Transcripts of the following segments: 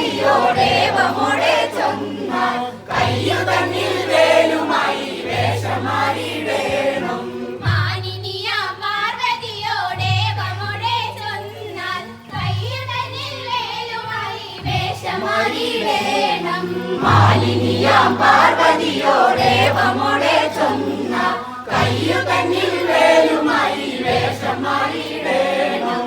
പാർവതിയോടേവമോടെ ചൊന്നാൽ കയ്യു തന്നിൽ വേലുമായി വേഷമാറിയിടേണം. മാനിനിയാം പാർവതിയോടേവമോടെ ചൊന്നാൽ കയ്യു തന്നിൽ വേലുമായി വേഷമാറിയിടേണം. മാലിനിയാം പാർവതിയോടേവമോടെ ചൊന്നാൽ കയ്യു തന്നിൽ വേലുമായി വേഷമാറിയിടേണം.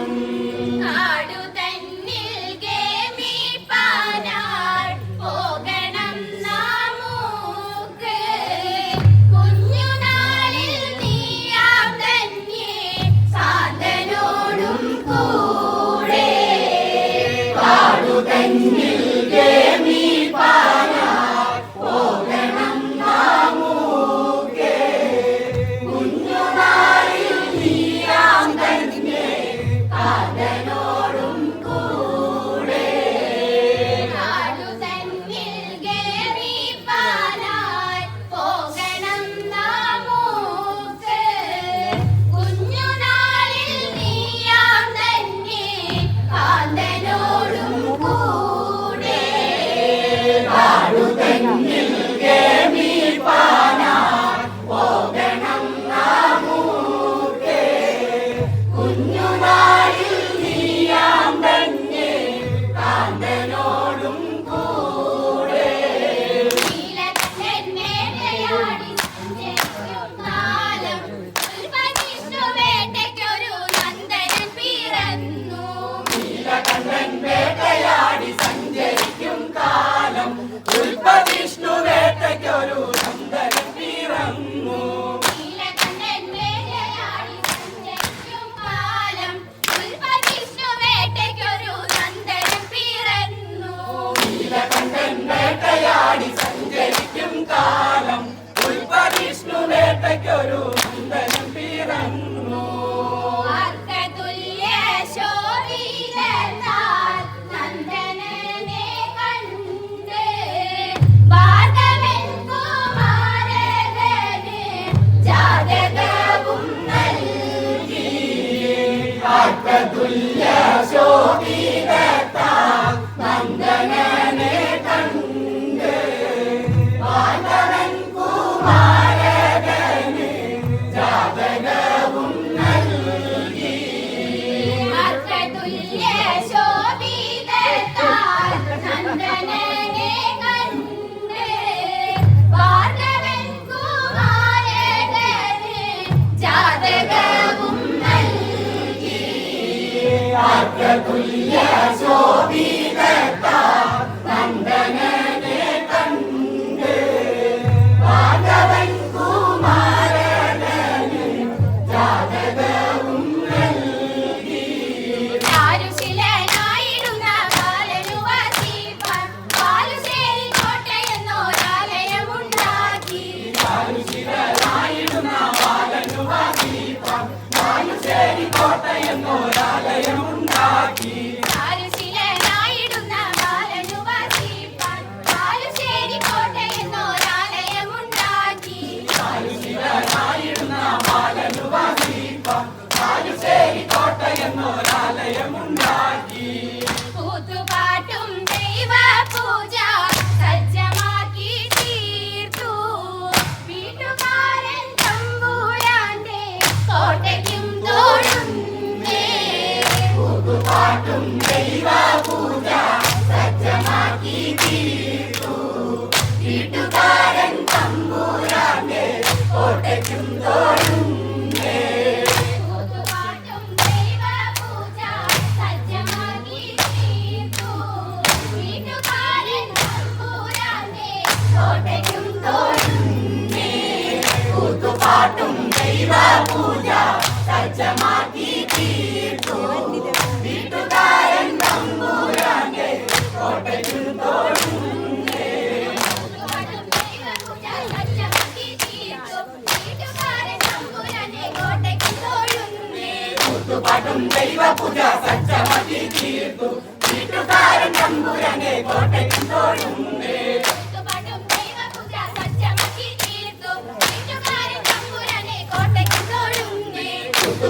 ദൈവപൂജ സജ്ജമാക്കി തീർത്തു വീട്ടുകാരൻ തമ്പുരാനെ കോട്ടയ്ക്കും തോഴുന്നേ.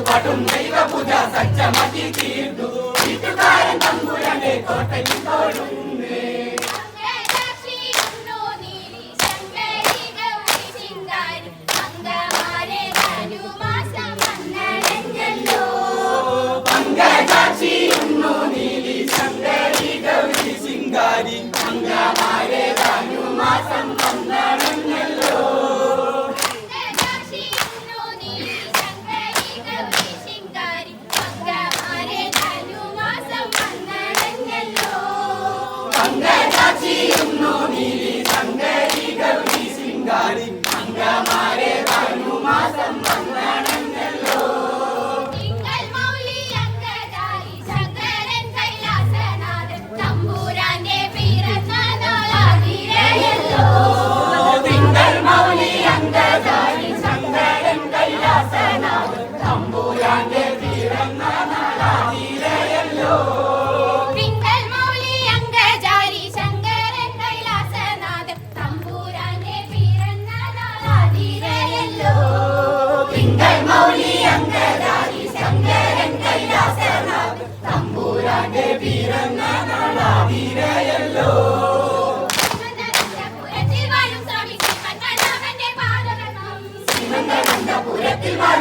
പാട്ടും ദൈവപൂജ സജ്ജമാക്കി തീർത്തു വീട്ടുകാരൻ തമ്പുരാനെ കോട്ടയ്ക്കും തോഴുന്നേ.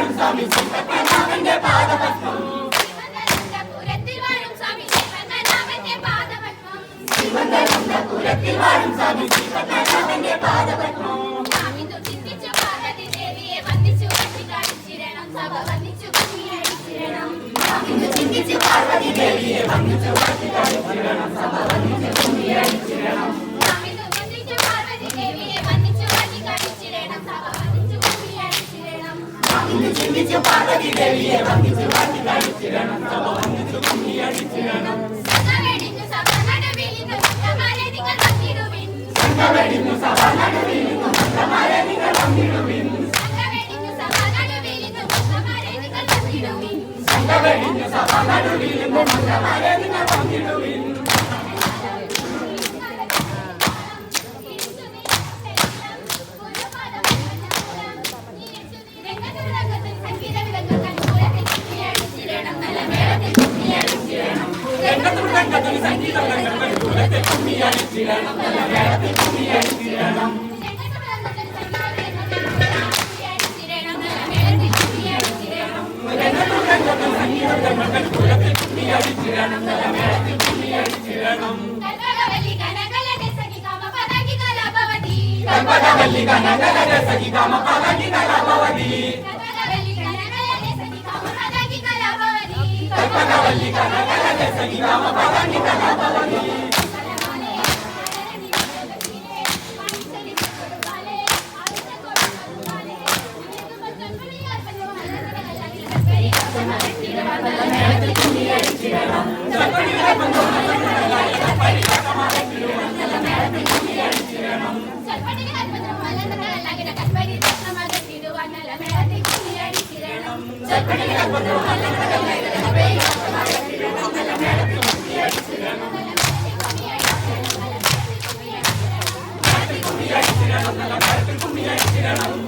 വാഴും സ്വാമി ശ്രീപത്മനാഭന്റെ പാദപത്മം ശ്രീമന്തപുരത്തിൽ വാഴും സ്വാമി ശ്രീപത്മനാഭന്റെ പാദപത്മം ശ്രീമന്തപുരത്തിൽ വാഴും സ്വാമി ശ്രീപത്മനാഭന്റെ പാദപത്മം സ്വാമിതു ചിന്തിച്ചു പാർവതി ദേവിയെ വന്ദിച്ചു കട്ടിക്കാണിച്ചിരണം സഭ വന്ദിച്ചു കുമ്മിയടിച്ചിരണം ചിന്തിച്ചു പാർവതി ദേവിയെ വന്ദിച്ചു കട്ടിക്കാണിച്ചിരണം സഭ വന്ദിച്ചു കുമ്മിയടിച്ചിരണം സ്വാമിതു വന്ദിച്ചു പാർവതി ദേവിയെ വന്ദിച്ചു കട്ടിക്കാണിച്ചിരണം സഭ വന്ദിച്ചു കുമ്മിയടിച്ചിരണം ചിന്തിച്ചു പാർവതി ദേവിയെ വന്ദിച്ചു കട്ടിക്കാണിച്ചിരണം സഭ വന്ദിച്ചു കുമ്മിയടിച്ചിരണം സംഘവെടിഞ്ഞു സഭ നടുവിലിന്നു ഭക്തന്മാരെ നിങ്ങൾ വന്നിടുവിൻ സംഘവെടിഞ്ഞു സഭ നടുവിലിന്നു ഭക്തന്മാരെ നിങ്ങൾ വന്നിടുവിൻ സംഘവെടിഞ്ഞു സഭ നടുവിലിന്നു ഭക്തന്മാരെ നിങ്ങൾ വന്നിടുവിൻ സംഘവെടിഞ്ഞു സഭ നടുവിലിന്നു ഭക്തന്മാരെ നിങ്ങൾ വന്നിടുവിൻ രംഗത്തുടങ്കത്തിൽ സംഗീതം കുലത്തെ കുമ്മിയടിച്ചിരണം നല്ല മേളത്തിൽ കുമ്മിയടിച്ചിരണം രംഗത്തുടങ്കത്തിൽ സംഗീതം കുലത്തെ കുമ്മിയടിച്ചിരണം നല്ല മേളത്തിൽ കുമ്മിയടിച്ചിരണം കൽപ്പകവല്ലി കനകലനെ സഖികാമ പദാകി കലാഭവതി കൽപ്പകവല്ലി കനകലനെ സഖികാമ പദാകി കലാഭവതി കൽപ്പകവല്ലി കനകലനെ സഖികാമ പദാകി കലാഭവതി കൽപ്പകവല്ലി കനകലനെ സഖികാമ പദാകി കലാഭവതി കുമ്മിയടിച്ചിരണം